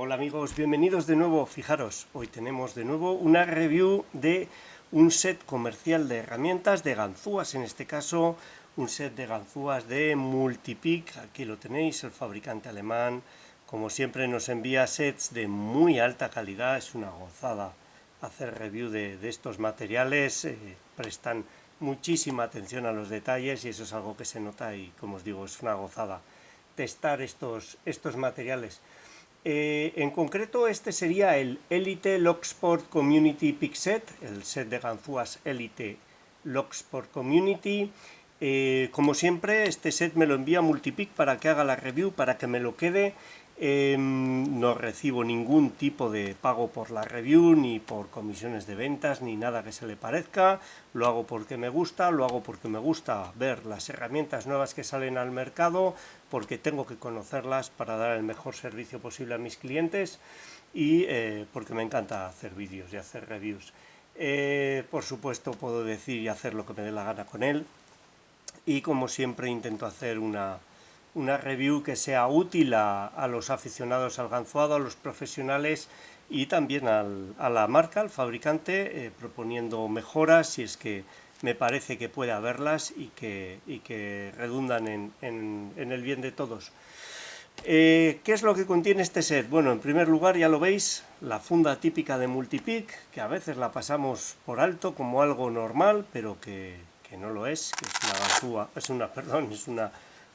Hola amigos, bienvenidos de nuevo. Fijaros, hoy tenemos de nuevo una review de un set comercial de herramientas de ganzúas, en este caso un set de ganzúas de Multipic. Aquí lo tenéis, el fabricante alemán, como siempre nos envía sets de muy alta calidad. Es una gozada hacer review de estos materiales, prestan muchísima atención a los detalles y eso es algo que se nota y, como os digo, es una gozada testar estos materiales. En concreto este sería el Elite Locksport Community Pick Set, el set de ganzúas Elite Locksport Community. Como siempre, este set me lo envía Multipic para que haga la review, para que me lo quede. No recibo ningún tipo de pago por la review, ni por comisiones de ventas, ni nada que se le parezca. Lo hago porque me gusta, lo hago porque me gusta ver las herramientas nuevas que salen al mercado, porque tengo que conocerlas para dar el mejor servicio posible a mis clientes y porque me encanta hacer vídeos y hacer reviews. Por supuesto puedo decir y hacer lo que me dé la gana con él, y como siempre intento hacer una review que sea útil a los aficionados al ganzuado, a los profesionales y también a la marca, al fabricante, proponiendo mejoras si es que me parece que puede haberlas y que redundan en el bien de todos. ¿Qué es lo que contiene este set? Bueno, en primer lugar, ya lo veis, la funda típica de Multipic, que a veces la pasamos por alto como algo normal, pero que no lo es, que es una ganzúa, es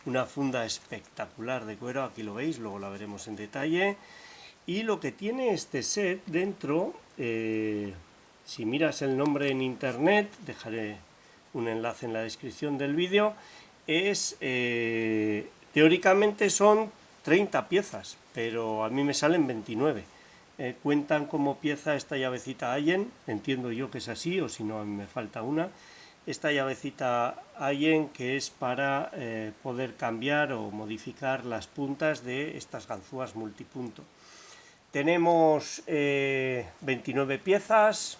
una funda espectacular de cuero. Aquí lo veis, luego la veremos en detalle. Y lo que tiene este set dentro, si miras el nombre en internet, dejaré un enlace en la descripción del vídeo, es teóricamente son 30 piezas, pero a mí me salen 29. Cuentan como pieza esta llavecita Allen, entiendo yo que es así, o si no me falta una. Esta llavecita Allen, que es para poder cambiar o modificar las puntas de estas ganzúas multipunto. Tenemos 29 piezas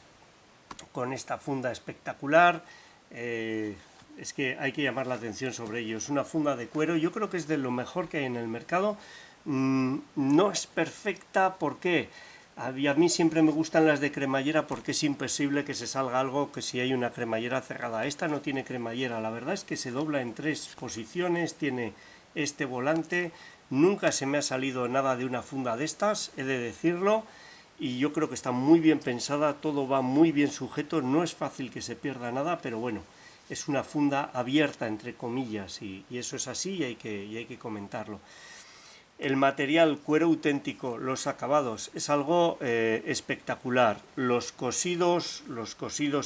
con esta funda espectacular. Es que hay que llamar la atención sobre ello. Es una funda de cuero, yo creo que es de lo mejor que hay en el mercado. No es perfecta, ¿por qué? A mí siempre me gustan las de cremallera porque es imposible que se salga algo que si hay una cremallera cerrada. Esta no tiene cremallera, la verdad es que se dobla en 3 posiciones, tiene este volante. Nunca se me ha salido nada de una funda de estas, he de decirlo, y yo creo que está muy bien pensada, todo va muy bien sujeto, no es fácil que se pierda nada, pero bueno, es una funda abierta entre comillas y eso es así y hay que comentarlo. El material, cuero auténtico, los acabados, es algo espectacular. Los cosidos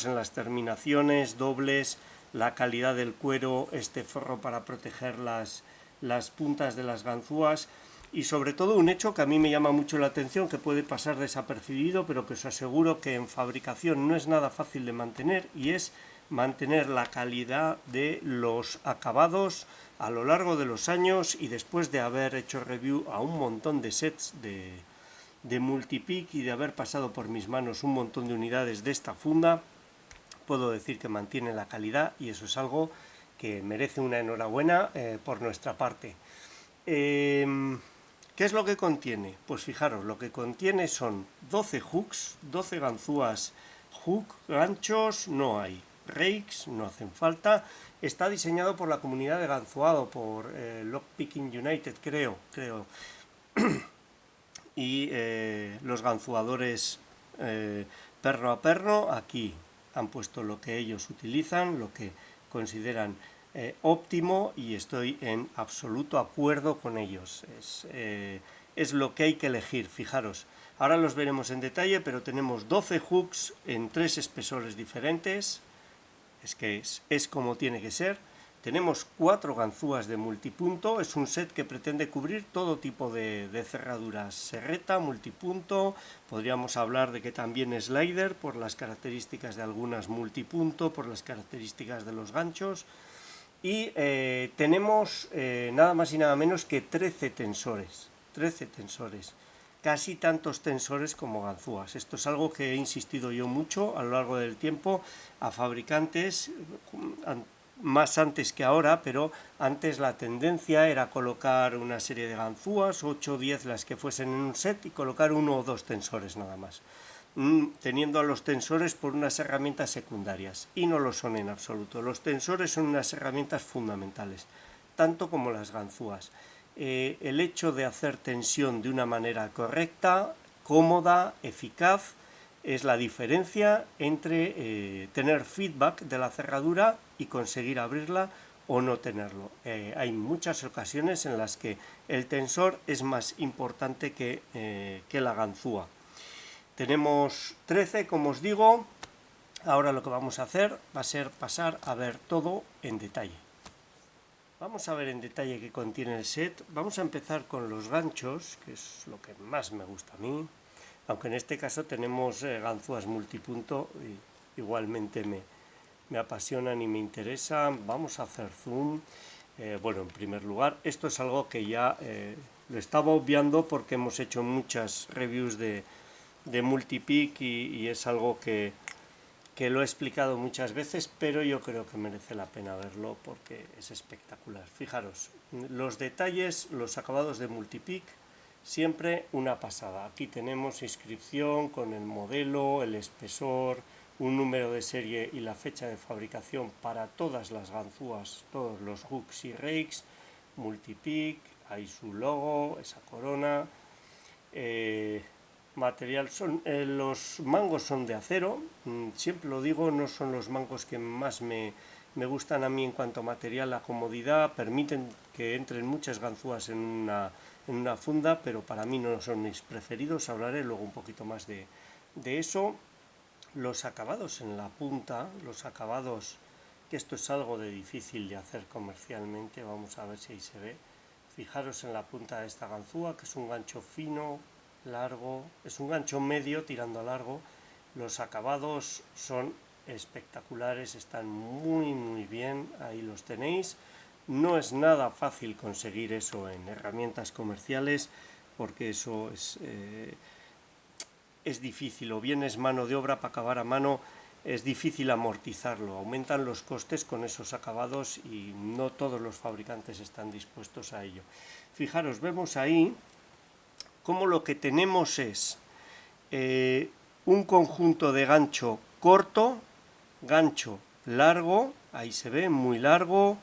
en las terminaciones dobles, la calidad del cuero, este forro para proteger las puntas de las ganzúas y sobre todo un hecho que a mí me llama mucho la atención, que puede pasar desapercibido, pero que os aseguro que en fabricación no es nada fácil de mantener, y es mantener la calidad de los acabados a lo largo de los años. Y después de haber hecho review a un montón de sets de Multipic y de haber pasado por mis manos un montón de unidades de esta funda, puedo decir que mantiene la calidad y eso es algo que merece una enhorabuena por nuestra parte. ¿Qué es lo que contiene? Pues fijaros, lo que contiene son 12 hooks, 12 ganzúas hook, ganchos no hay, rakes no hacen falta. Está diseñado por la comunidad de ganzuado, por Lockpicking United, creo. Y los ganzuadores perno a perno, aquí han puesto lo que ellos utilizan, lo que consideran óptimo, y estoy en absoluto acuerdo con ellos. Es lo que hay que elegir, fijaros. Ahora los veremos en detalle, pero tenemos 12 hooks en 3 espesores diferentes. Es que es como tiene que ser. Tenemos 4 ganzúas de multipunto. Es un set que pretende cubrir todo tipo de cerraduras. Serreta, multipunto. Podríamos hablar de que también es slider por las características de algunas multipunto, por las características de los ganchos. Y tenemos nada más y nada menos que 13 tensores. 13 tensores. Casi tantos tensores como ganzúas. Esto es algo que he insistido yo mucho a lo largo del tiempo a fabricantes, más antes que ahora, pero antes la tendencia era colocar una serie de ganzúas, 8 o 10 las que fuesen en un set, y colocar 1 o 2 tensores nada más, teniendo a los tensores por unas herramientas secundarias, y no lo son en absoluto. Los tensores son unas herramientas fundamentales, tanto como las ganzúas. El hecho de hacer tensión de una manera correcta, cómoda, eficaz, es la diferencia entre tener feedback de la cerradura y conseguir abrirla o no tenerlo. Hay muchas ocasiones en las que el tensor es más importante que la ganzúa. Tenemos 13, como os digo. Ahora lo que vamos a hacer va a ser pasar a ver todo en detalle. Vamos a ver en detalle qué contiene el set. Vamos a empezar con los ganchos, que es lo que más me gusta a mí. Aunque en este caso tenemos ganzúas multipunto, y igualmente me apasionan y me interesan. Vamos a hacer zoom. Bueno, en primer lugar, esto es algo que ya lo estaba obviando porque hemos hecho muchas reviews de Multipeak y es algo que lo he explicado muchas veces, pero yo creo que merece la pena verlo porque es espectacular. Fijaros, los detalles, los acabados de Multipeak, siempre una pasada. Aquí tenemos inscripción con el modelo, el espesor, un número de serie y la fecha de fabricación para todas las ganzúas, todos los hooks y rakes. Multipeak, ahí su logo, esa corona. Material son los mangos son de acero, siempre lo digo, no son los mangos que más me gustan a mí en cuanto a material. La comodidad, permiten que entren muchas ganzúas en una funda, pero para mí no son mis preferidos. Hablaré luego un poquito más de eso. Los acabados en la punta, los acabados, que esto es algo de difícil de hacer comercialmente, vamos a ver si ahí se ve. Fijaros en la punta de esta ganzúa, que es un gancho fino, largo, es un gancho medio tirando a largo. Los acabados son espectaculares, están muy bien, ahí los tenéis. No es nada fácil conseguir eso en herramientas comerciales, porque eso es difícil, o bien es mano de obra para acabar a mano, es difícil amortizarlo, aumentan los costes con esos acabados y no todos los fabricantes están dispuestos a ello. Fijaros, vemos ahí cómo lo que tenemos es un conjunto de gancho corto, gancho largo, ahí se ve, muy largo,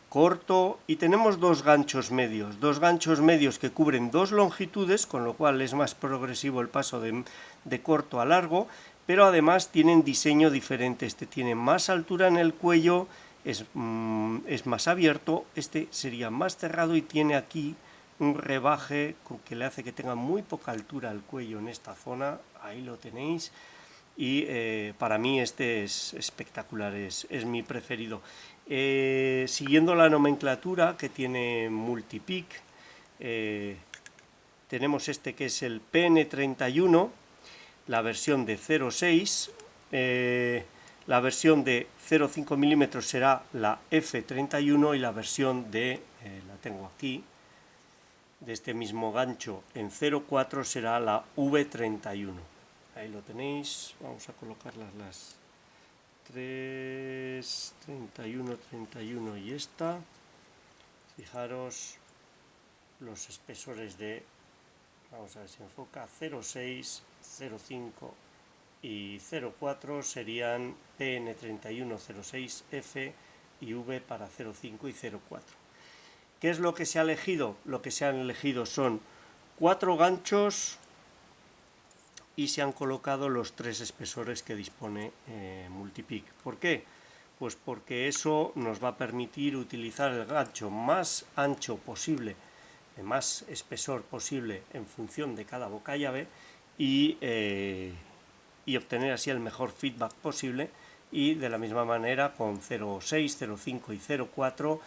corto, y tenemos dos ganchos medios que cubren dos longitudes, con lo cual es más progresivo el paso de corto a largo, pero además tienen diseño diferente. Este tiene más altura en el cuello, es más abierto, este sería más cerrado y tiene aquí un rebaje que le hace que tenga muy poca altura el cuello en esta zona. Ahí lo tenéis. Y para mí este es espectacular, es mi preferido. Siguiendo la nomenclatura que tiene Multipeak, tenemos este que es el PN31, la versión de 0,6, la versión de 0,5 milímetros será la F31 y la versión de, la tengo aquí, de este mismo gancho en 0,4 será la V31. Ahí lo tenéis, vamos a colocarlas las 3, 31, 31 y esta. Fijaros los espesores de, vamos a ver si enfoca, 0,6, 0,5 y 0,4 serían PN31, 0,6, F y V para 0,5 y 0,4. ¿Qué es lo que se ha elegido? Lo que se han elegido son 4 ganchos y se han colocado los 3 espesores que dispone Multipeak. ¿Por qué? Pues porque eso nos va a permitir utilizar el gancho más ancho posible, de más espesor posible en función de cada boca llave y obtener así el mejor feedback posible, y de la misma manera con 0,6, 0,5 y 0,4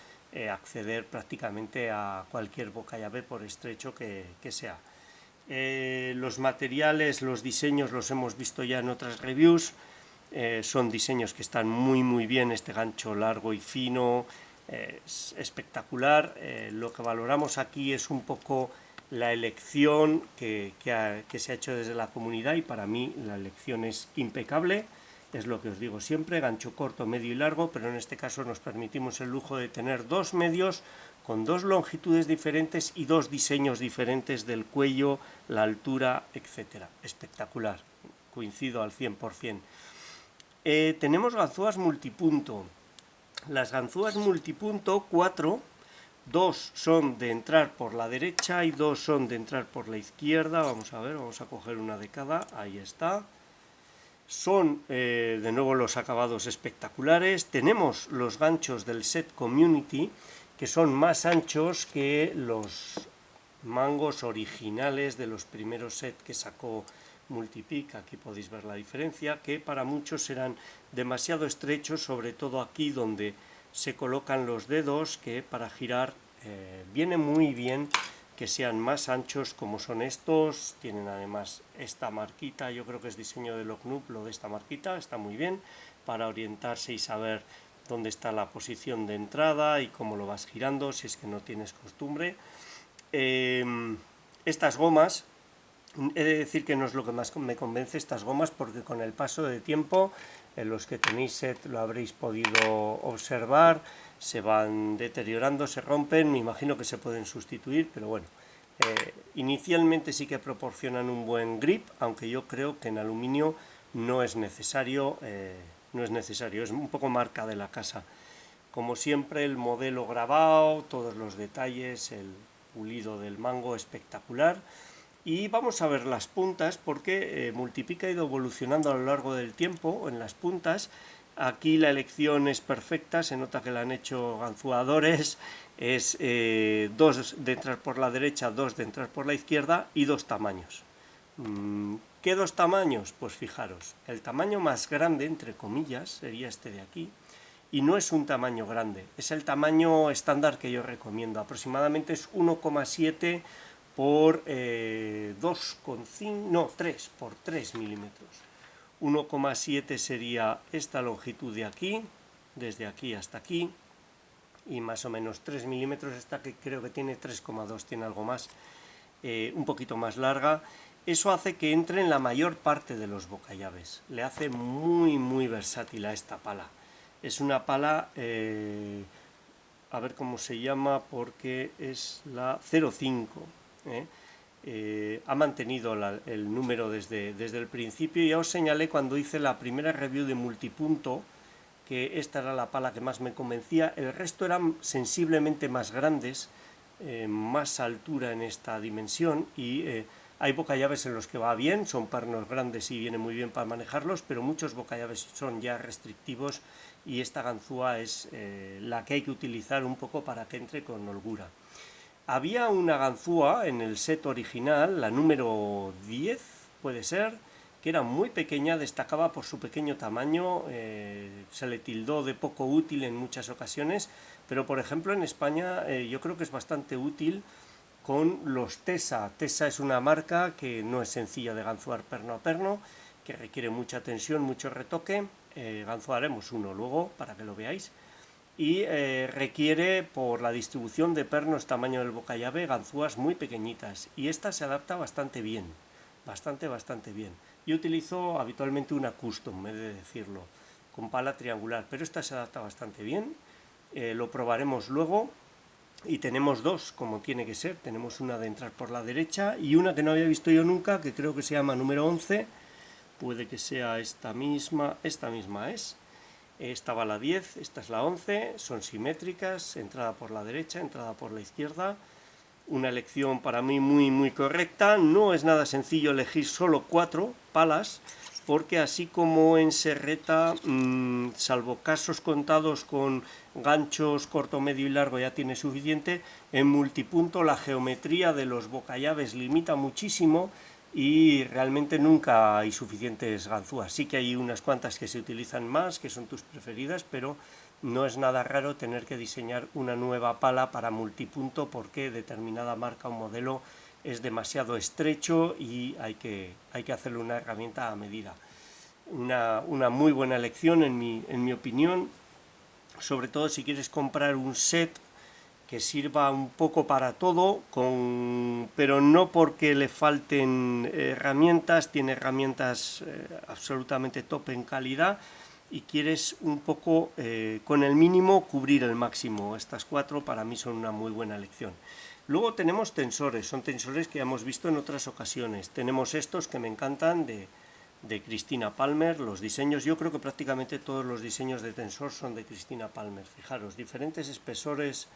acceder prácticamente a cualquier boca llave por estrecho que sea. Los materiales, los diseños los hemos visto ya en otras reviews, son diseños que están muy bien. Este gancho largo y fino es espectacular. Lo que valoramos aquí es un poco la elección que se ha hecho desde la comunidad, y para mí la elección es impecable. es lo que os digo siempre, gancho corto, medio y largo, pero en este caso nos permitimos el lujo de tener dos medios con dos longitudes diferentes y dos diseños diferentes del cuello, la altura, etcétera. Espectacular, coincido al 100%. Tenemos ganzúas multipunto. Las ganzúas multipunto, 4, 2 son de entrar por la derecha y 2 son de entrar por la izquierda. Vamos a ver, vamos a coger una de cada, ahí está. Son de nuevo los acabados espectaculares. Tenemos los ganchos del set Community, que son más anchos que los mangos originales de los primeros sets que sacó Multipic. Aquí podéis ver la diferencia, que para muchos eran demasiado estrechos, sobre todo aquí donde se colocan los dedos, que para girar viene muy bien que sean más anchos como son estos. Tienen además esta marquita, yo creo que es diseño de Locknup, lo de esta marquita, está muy bien para orientarse y saber dónde está la posición de entrada y cómo lo vas girando si es que no tienes costumbre. Estas gomas, he de decir que no es lo que más me convence estas gomas, porque con el paso de tiempo, los que tenéis set lo habréis podido observar, se van deteriorando, se rompen, me imagino que se pueden sustituir, pero bueno, inicialmente sí que proporcionan un buen grip, aunque yo creo que en aluminio no es necesario, es un poco marca de la casa. Como siempre, el modelo grabado, todos los detalles, el pulido del mango espectacular. Y vamos a ver las puntas, porque Multipic ha ido evolucionando a lo largo del tiempo en las puntas. Aquí la elección es perfecta, se nota que la han hecho ganzuadores, es 2 de entrar por la derecha, 2 de entrar por la izquierda y 2 tamaños. ¿Qué 2 tamaños? Pues fijaros, el tamaño más grande, entre comillas, sería este de aquí, y no es un tamaño grande, es el tamaño estándar que yo recomiendo, aproximadamente es 1,7 por 2,5, no, 3 por 3 milímetros. 1,7 sería esta longitud de aquí, desde aquí hasta aquí, y más o menos 3 milímetros, esta que creo que tiene 3,2, tiene algo más, un poquito más larga. Eso hace que entre en la mayor parte de los bocallaves, le hace muy versátil a esta pala. Es una pala, a ver cómo se llama, porque es la 05, ha mantenido el número desde el principio. Ya os señalé cuando hice la primera review de Multipunto que esta era la pala que más me convencía. El resto eran sensiblemente más grandes, más altura en esta dimensión, y hay bocallaves en los que va bien, son pernos grandes y viene muy bien para manejarlos, pero muchos bocallaves son ya restrictivos y esta ganzúa es la que hay que utilizar un poco para que entre con holgura. Había una ganzúa en el set original, la número 10 puede ser, que era muy pequeña, destacaba por su pequeño tamaño, se le tildó de poco útil en muchas ocasiones, pero por ejemplo en España yo creo que es bastante útil con los Tesa. Tesa es una marca que no es sencilla de ganzuar perno a perno, que requiere mucha tensión, mucho retoque. Ganzuaremos uno luego para que lo veáis. Y requiere, por la distribución de pernos, tamaño del bocallave, ganzúas muy pequeñitas, y esta se adapta bastante bien, bastante bien. Yo utilizo habitualmente una custom, he de decirlo, con pala triangular, pero esta se adapta bastante bien. Lo probaremos luego. Y tenemos dos, como tiene que ser. Tenemos una de entrar por la derecha y una que no había visto yo nunca, que creo que se llama número 11. Puede que sea esta misma es. Esta va la 10, esta es la 11, son simétricas, entrada por la derecha, entrada por la izquierda. Una elección para mí muy correcta. No es nada sencillo elegir solo 4 palas, porque así como en serreta, salvo casos contados con ganchos corto, medio y largo, ya tiene suficiente, en multipunto la geometría de los bocallaves limita muchísimo y realmente nunca hay suficientes ganzúas. Sí que hay unas cuantas que se utilizan más, que son tus preferidas, pero no es nada raro tener que diseñar una nueva pala para multipunto porque determinada marca o modelo es demasiado estrecho y hay que hacerle una herramienta a medida. Una muy buena elección en mi opinión, sobre todo si quieres comprar un set que sirva un poco para todo, pero no porque le falten herramientas, tiene herramientas absolutamente top en calidad y quieres un poco con el mínimo cubrir el máximo. Estas 4 para mí son una muy buena elección. Luego tenemos tensores, son tensores que ya hemos visto en otras ocasiones. Tenemos estos que me encantan de Christina Palmer, los diseños, yo creo que prácticamente todos los diseños de tensor son de Christina Palmer. Fijaros, diferentes espesores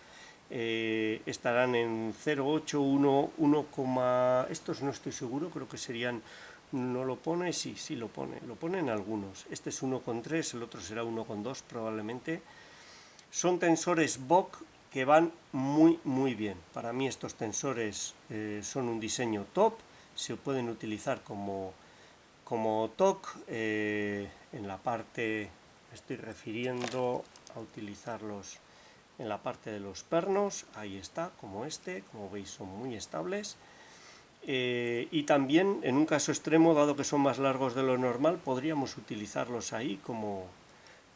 estarán en 0,8, 1, estos no estoy seguro, creo que serían, no lo pone, sí lo pone en algunos. Este es 1,3, el otro será 1,2 probablemente. Son tensores BOK que van muy bien. Para mí estos tensores son un diseño top, se pueden utilizar como TOC, en la parte, me estoy refiriendo a utilizarlos en la parte de los pernos, ahí está, como como veis son muy estables. Y también en un caso extremo, dado que son más largos de lo normal, podríamos utilizarlos ahí como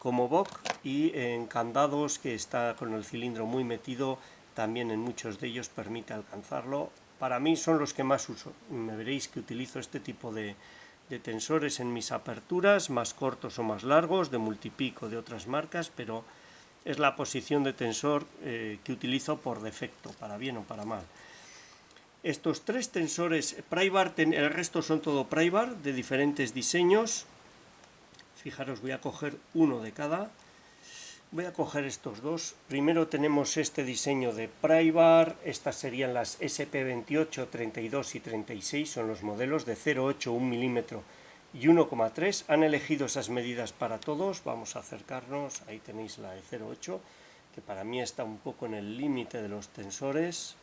BOK, y en candados que está con el cilindro muy metido, también en muchos de ellos permite alcanzarlo. Para mí son los que más uso, me veréis que utilizo este tipo de tensores en mis aperturas, más cortos o más largos, de Multipeak o de otras marcas, pero es la posición de tensor que utilizo por defecto, para bien o para mal. Estos 3 tensores Prybar, el resto son todo Prybar de diferentes diseños. Fijaros, voy a coger uno de cada. Voy a coger estos 2. Primero tenemos este diseño de Prybar. Estas serían las SP28, 32 y 36. Son los modelos de 0,8, 1 milímetro y 1,3. Han elegido esas medidas para todos. Vamos a acercarnos. Ahí tenéis la de 0,8, que para mí está un poco en el límite de los tensores.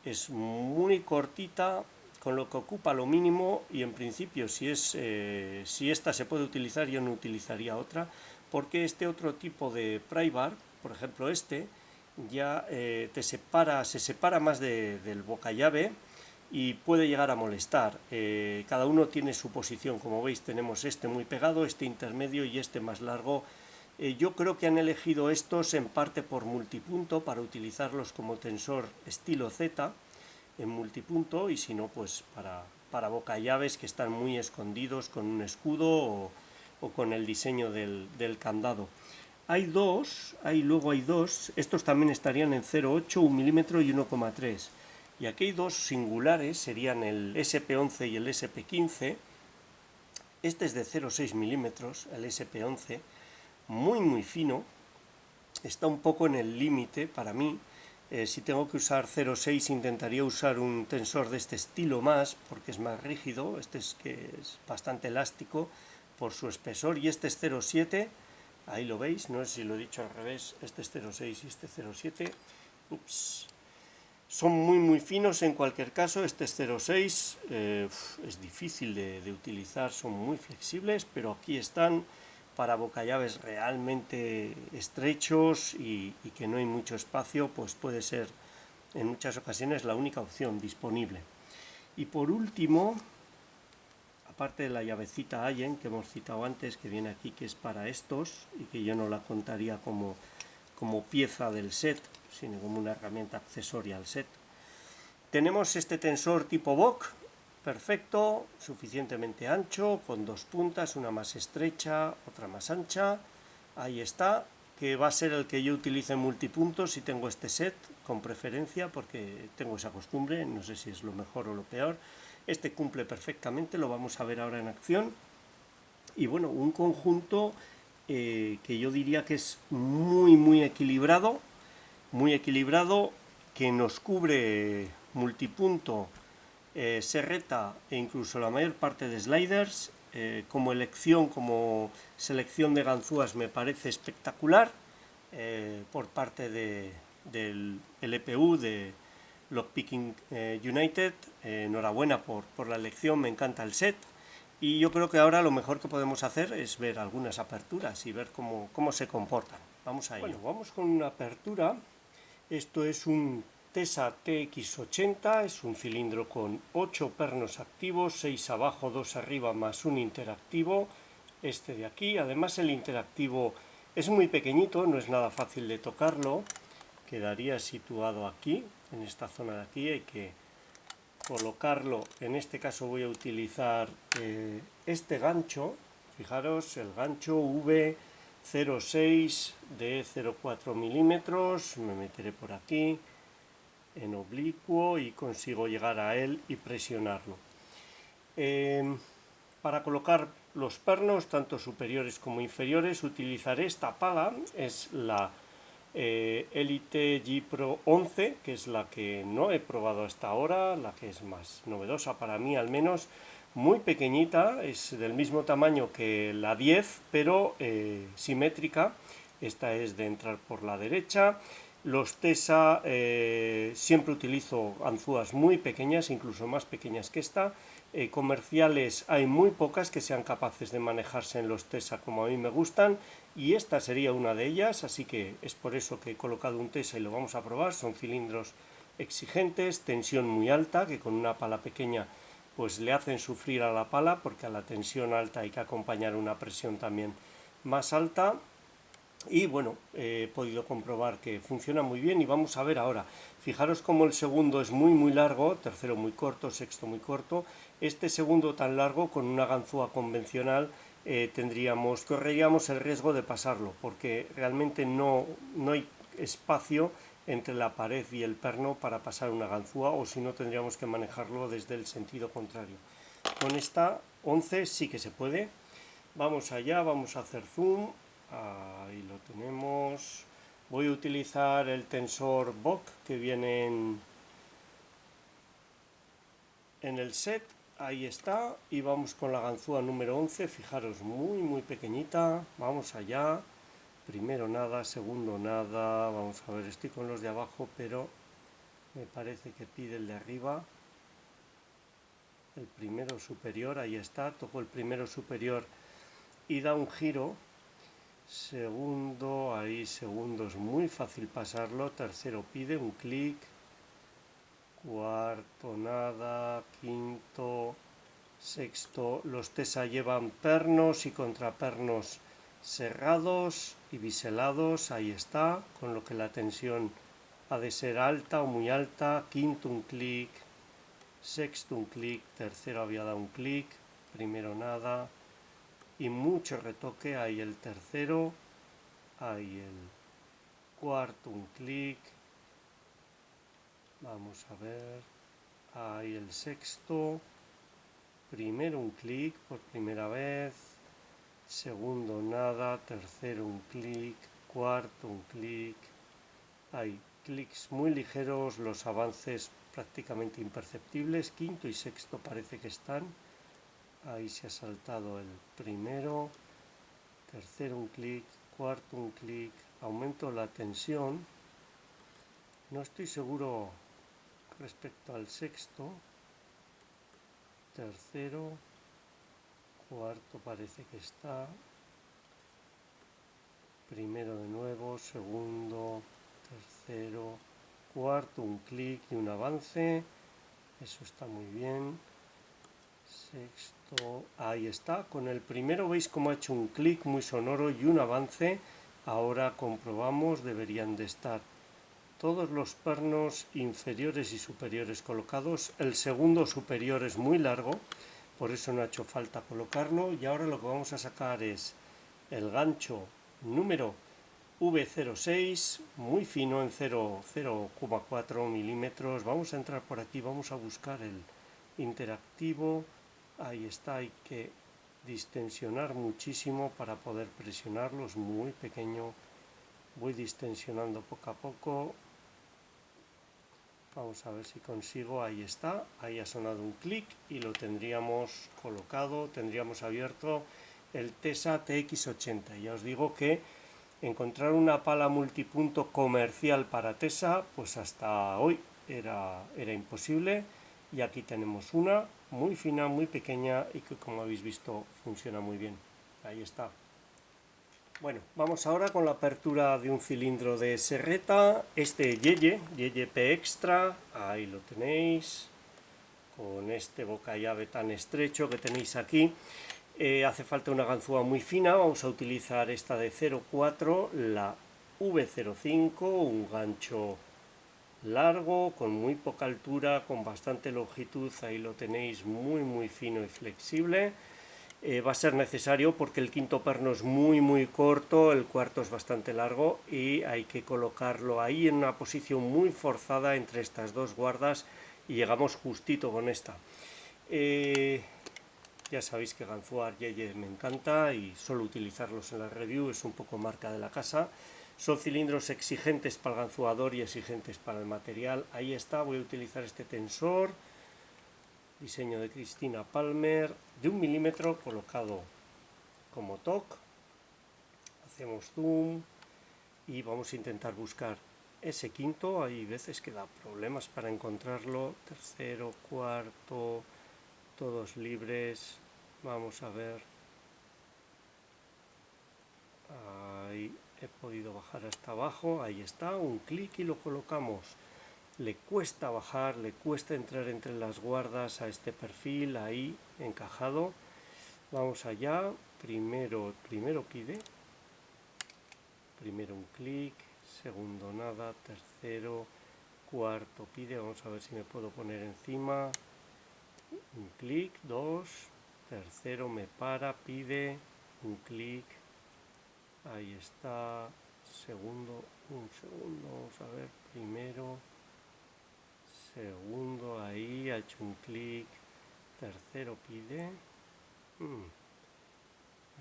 Es muy cortita, con lo que ocupa lo mínimo, y en principio si esta se puede utilizar, yo no utilizaría otra, porque este otro tipo de Prybar, por ejemplo ya se separa más del boca llave y puede llegar a molestar. Cada uno tiene su posición, como veis tenemos este muy pegado, este intermedio y este más largo. Yo creo que han elegido estos en parte por multipunto, para utilizarlos como tensor estilo Z en multipunto, y si no, pues para boca llaves que están muy escondidos con un escudo o con el diseño del candado. Luego hay dos, estos también estarían en 0,8, 1 milímetro y 1,3. Y aquí hay 2 singulares, serían el SP11 y el SP15. Este es de 0,6 milímetros, el SP11, muy fino, está un poco en el límite para mí. Si tengo que usar 0,6 intentaría usar un tensor de este estilo más, porque es más rígido. Este que es bastante elástico por su espesor, y este es 0,7, ahí lo veis, no sé si lo he dicho al revés, este es 0,6 y este 0,7. Son muy finos en cualquier caso. Este es 0,6, es difícil de utilizar, son muy flexibles, pero aquí están para bocallaves realmente estrechos y que no hay mucho espacio, pues puede ser en muchas ocasiones la única opción disponible. Y por último, aparte de la llavecita Allen que hemos citado antes, que viene aquí, que es para estos y que yo no la contaría como pieza del set, sino como una herramienta accesoria al set, tenemos este tensor tipo BOK, perfecto, suficientemente ancho, con 2 puntas, una más estrecha, otra más ancha. Ahí está, que va a ser el que yo utilice en multipuntos si tengo este set, con preferencia, porque tengo esa costumbre, no sé si es lo mejor o lo peor. Este cumple perfectamente, lo vamos a ver ahora en acción. Y bueno, un conjunto que yo diría que es muy equilibrado, que nos cubre multipunto, serreta e incluso la mayor parte de sliders. Como selección de ganzúas me parece espectacular, por parte del LPU, de Lockpicking United. Enhorabuena por la elección, me encanta el set. Y yo creo que ahora lo mejor que podemos hacer es ver algunas aperturas y ver cómo se comportan. Vamos a ello. Bueno, vamos con una apertura. Esto es un Tesa TX80, es un cilindro con 8 pernos activos, 6 abajo, 2 arriba, más un interactivo, este de aquí. Además el interactivo es muy pequeñito, no es nada fácil de tocarlo, quedaría situado aquí, en esta zona de aquí. Hay que colocarlo, en este caso voy a utilizar este gancho, fijaros, el gancho V06 de 0,4 milímetros, me meteré por aquí en oblicuo y consigo llegar a él y presionarlo. Para colocar los pernos, tanto superiores como inferiores, utilizaré esta pala, es la Elite G Pro 11, que es la que no he probado hasta ahora, la que es más novedosa para mí al menos, muy pequeñita, es del mismo tamaño que la 10, pero simétrica. Esta es de entrar por la derecha. Los Tesa siempre utilizo ganzúas muy pequeñas, incluso más pequeñas que esta. Comerciales hay muy pocas que sean capaces de manejarse en los Tesa como a mí me gustan, y esta sería una de ellas, así que es por eso que he colocado un Tesa y lo vamos a probar. Son cilindros exigentes, tensión muy alta, que con una pala pequeña pues le hacen sufrir a la pala, porque a la tensión alta hay que acompañar una presión también más alta. Y bueno, he podido comprobar que funciona muy bien, y vamos a ver ahora. Fijaros como el segundo es muy largo, tercero muy corto, sexto muy corto. Este segundo tan largo, con una ganzúa convencional, correríamos el riesgo de pasarlo, porque realmente no hay espacio entre la pared y el perno para pasar una ganzúa, o si no tendríamos que manejarlo desde el sentido contrario. Con esta 11 sí que se puede. Vamos allá, vamos a hacer zoom. Ahí lo tenemos. Voy a utilizar el tensor BOK que viene en el set. Ahí está. Y vamos con la ganzúa número 11. Fijaros, muy pequeñita. Vamos allá. Primero nada, segundo nada. Vamos a ver, estoy con los de abajo, pero me parece que pide el de arriba. El primero superior, ahí está. Toco el primero superior y da un giro. Segundo, ahí segundo es muy fácil pasarlo. Tercero pide un clic. Cuarto nada. Quinto, sexto. Los Tesa llevan pernos y contrapernos cerrados y biselados. Ahí está, con lo que la tensión ha de ser alta o muy alta. Quinto un clic. Sexto un clic. Tercero había dado un clic. Primero nada. Y mucho retoque. Ahí el tercero, ahí el cuarto un clic, vamos a ver, ahí el sexto, primero un clic por primera vez, segundo nada, tercero un clic, cuarto un clic. Hay clics muy ligeros, los avances prácticamente imperceptibles. Quinto y sexto parece que están. Ahí se ha saltado el primero, tercero un clic, cuarto un clic. Aumento la tensión. No estoy seguro respecto al sexto. Tercero, cuarto parece que está. Primero de nuevo, segundo, tercero, cuarto, un clic y un avance. Eso está muy bien. Sexto, ahí está. Con el primero veis cómo ha hecho un clic muy sonoro y un avance. Ahora comprobamos, deberían de estar todos los pernos inferiores y superiores colocados. El segundo superior es muy largo, por eso no ha hecho falta colocarlo. Y ahora lo que vamos a sacar es el gancho número V06, muy fino, en 0,4 milímetros. Vamos a entrar por aquí, vamos a buscar el interactivo. Ahí está, hay que distensionar muchísimo para poder presionarlo, es muy pequeño. Voy distensionando poco a poco. Vamos a ver si consigo, ahí está, ahí ha sonado un clic y lo tendríamos colocado, tendríamos abierto el Tesa TX80. Ya os digo que encontrar una pala multipunto comercial para Tesa, pues hasta hoy era imposible, y aquí tenemos una muy fina, muy pequeña, y que, como habéis visto, funciona muy bien. Ahí está. Bueno, vamos ahora con la apertura de un cilindro de serreta, este Yeye P Extra, ahí lo tenéis, con este boca llave tan estrecho que tenéis aquí. Hace falta una ganzúa muy fina, vamos a utilizar esta de 0,4, la V05, un gancho largo, con muy poca altura, con bastante longitud, ahí lo tenéis, muy fino y flexible. Va a ser necesario porque el quinto perno es muy corto, el cuarto es bastante largo y hay que colocarlo ahí en una posición muy forzada entre estas dos guardas y llegamos justito con esta. Ya sabéis que ganzúa Yeye me encanta y suelo utilizarlos en la review, es un poco marca de la casa. Son cilindros exigentes para el ganzuador y exigentes para el material. Ahí está, voy a utilizar este tensor, diseño de Cristina Palmer, de 1 milímetro colocado como TOC. Hacemos zoom y vamos a intentar buscar ese quinto. Hay veces que da problemas para encontrarlo. Tercero, cuarto, todos libres. Vamos a ver. Ahí he podido bajar hasta abajo. Ahí está, un clic y lo colocamos. Le cuesta bajar, le cuesta entrar entre las guardas a este perfil, ahí encajado. Vamos allá. Primero pide. Primero un clic, segundo nada, tercero, cuarto pide. Vamos a ver si me puedo poner encima. Un clic, dos, tercero me para, pide, un clic. Ahí está, segundo, un segundo, vamos a ver, primero, segundo, ahí, ha hecho un clic, tercero pide, no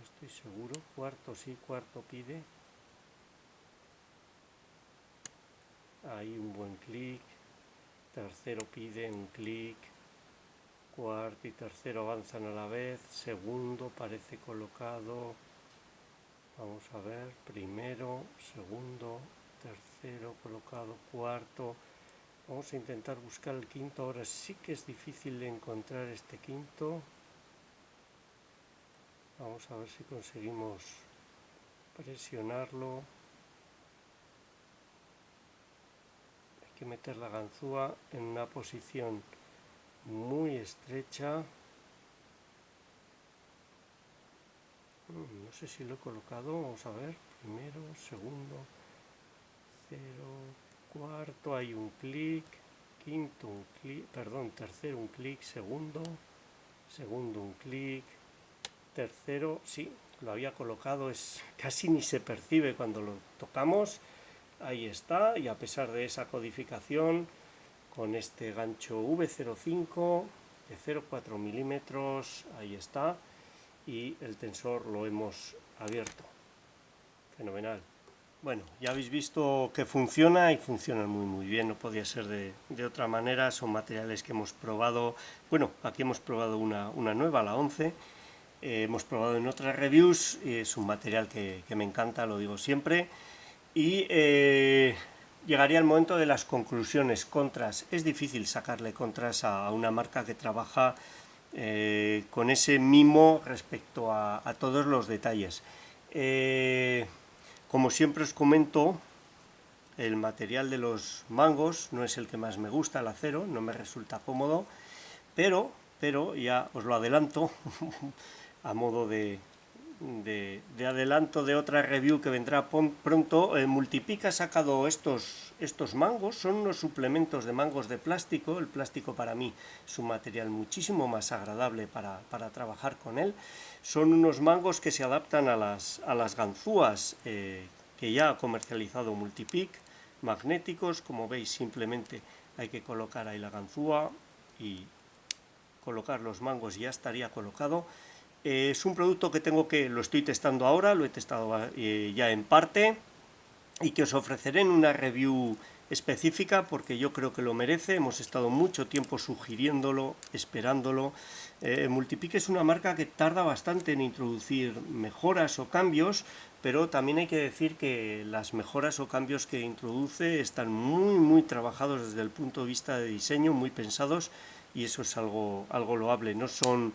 estoy seguro, cuarto sí, cuarto pide, ahí un buen clic, tercero pide, un clic, cuarto y tercero avanzan a la vez, segundo parece colocado. Vamos a ver, primero, segundo, tercero colocado, cuarto. Vamos a intentar buscar el quinto. Ahora sí que es difícil de encontrar este quinto. Vamos a ver si conseguimos presionarlo. Hay que meter la ganzúa en una posición muy estrecha. No sé si lo he colocado, vamos a ver, primero, segundo, cero, cuarto, hay un clic, quinto un clic, perdón, tercero un clic, segundo un clic, tercero, sí, lo había colocado, es casi ni se percibe cuando lo tocamos, ahí está, y a pesar de esa codificación, con este gancho V05 de 0,4 milímetros, ahí está, y el tensor lo hemos abierto. Fenomenal. Bueno, ya habéis visto que funciona y funciona muy bien, no podía ser de otra manera. Son materiales que hemos probado, bueno, aquí hemos probado una nueva, la 11, hemos probado en otras reviews, y es un material que me encanta, lo digo siempre, y llegaría el momento de las conclusiones. Contras, es difícil sacarle contras a una marca que trabaja con ese mimo respecto a todos los detalles. Como siempre os comento, el material de los mangos no es el que más me gusta, el acero, no me resulta cómodo, pero ya os lo adelanto, a modo de adelanto de otra review que vendrá pronto. Multipic ha sacado estos mangos, son unos suplementos de mangos de plástico. El plástico para mí es un material muchísimo más agradable para trabajar con él. Son unos mangos que se adaptan a las ganzúas que ya ha comercializado Multipic, magnéticos. Como veis, simplemente hay que colocar ahí la ganzúa y colocar los mangos y ya estaría colocado. Es un producto que lo estoy testando ahora, lo he testado ya en parte y que os ofreceré en una review específica porque yo creo que lo merece. Hemos estado mucho tiempo sugiriéndolo, esperándolo. Multipic es una marca que tarda bastante en introducir mejoras o cambios, pero también hay que decir que las mejoras o cambios que introduce están muy trabajados desde el punto de vista de diseño, muy pensados, y eso es algo loable. No son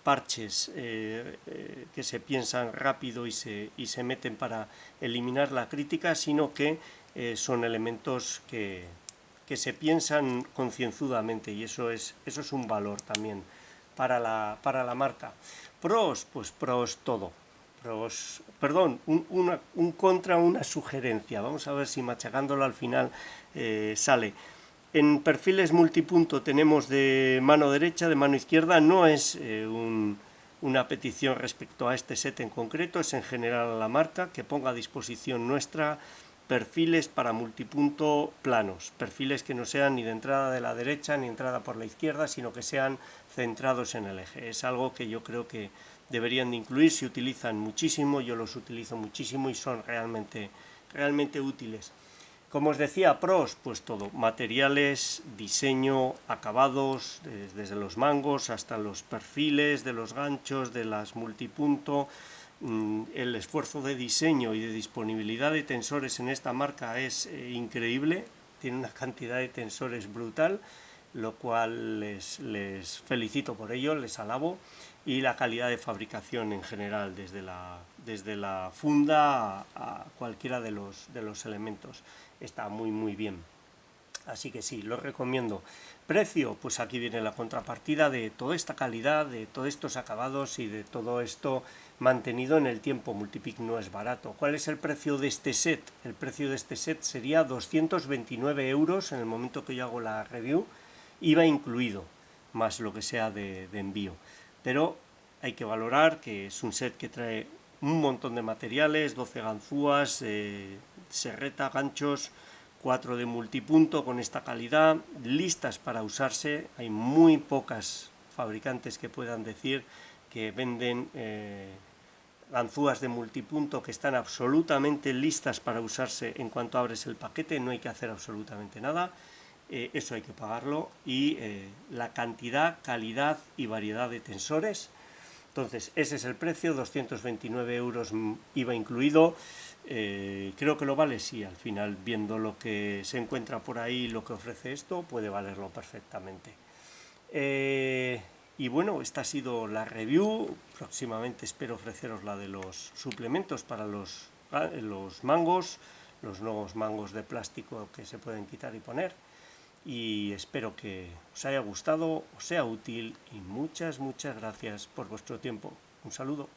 parches que se piensan rápido y se meten para eliminar la crítica, sino que son elementos que se piensan concienzudamente, y eso es un valor también para la marca. Pros, pues pros todo. perdón, un contra, una sugerencia. Vamos a ver si machacándolo al final sale. En perfiles multipunto tenemos de mano derecha, de mano izquierda. No es una petición respecto a este set en concreto, es en general a la marca, que ponga a disposición nuestra perfiles para multipunto planos, perfiles que no sean ni de entrada de la derecha ni entrada por la izquierda, sino que sean centrados en el eje. Es algo que yo creo que deberían de incluir, se utilizan muchísimo, yo los utilizo muchísimo y son realmente útiles. Como os decía, pros, pues todo, materiales, diseño, acabados, desde los mangos hasta los perfiles de los ganchos, de las multipunto. El esfuerzo de diseño y de disponibilidad de tensores en esta marca es increíble, tiene una cantidad de tensores brutal, lo cual les felicito por ello, les alabo, y la calidad de fabricación en general, desde la funda a cualquiera de los elementos, está muy bien. Así que sí, lo recomiendo. Precio, pues aquí viene la contrapartida de toda esta calidad, de todos estos acabados y de todo esto mantenido en el tiempo. Multipic no es barato. ¿Cuál es el precio de este set? El precio de este set sería 229 euros en el momento que yo hago la review, IVA incluido, más lo que sea de envío. Pero hay que valorar que es un set que trae un montón de materiales, 12 ganzúas, serreta, ganchos, 4 de multipunto con esta calidad, listas para usarse. Hay muy pocas fabricantes que puedan decir que venden ganzúas de multipunto que están absolutamente listas para usarse en cuanto abres el paquete, no hay que hacer absolutamente nada. Eso hay que pagarlo, y la cantidad, calidad y variedad de tensores. Entonces ese es el precio, 229 euros IVA incluido. Creo que lo vale, sí, al final, viendo lo que se encuentra por ahí, lo que ofrece esto, puede valerlo perfectamente. Y bueno, esta ha sido la review. Próximamente espero ofreceros la de los suplementos para los mangos, los nuevos mangos de plástico que se pueden quitar y poner. Y espero que os haya gustado, os sea útil, y muchas gracias por vuestro tiempo. Un saludo.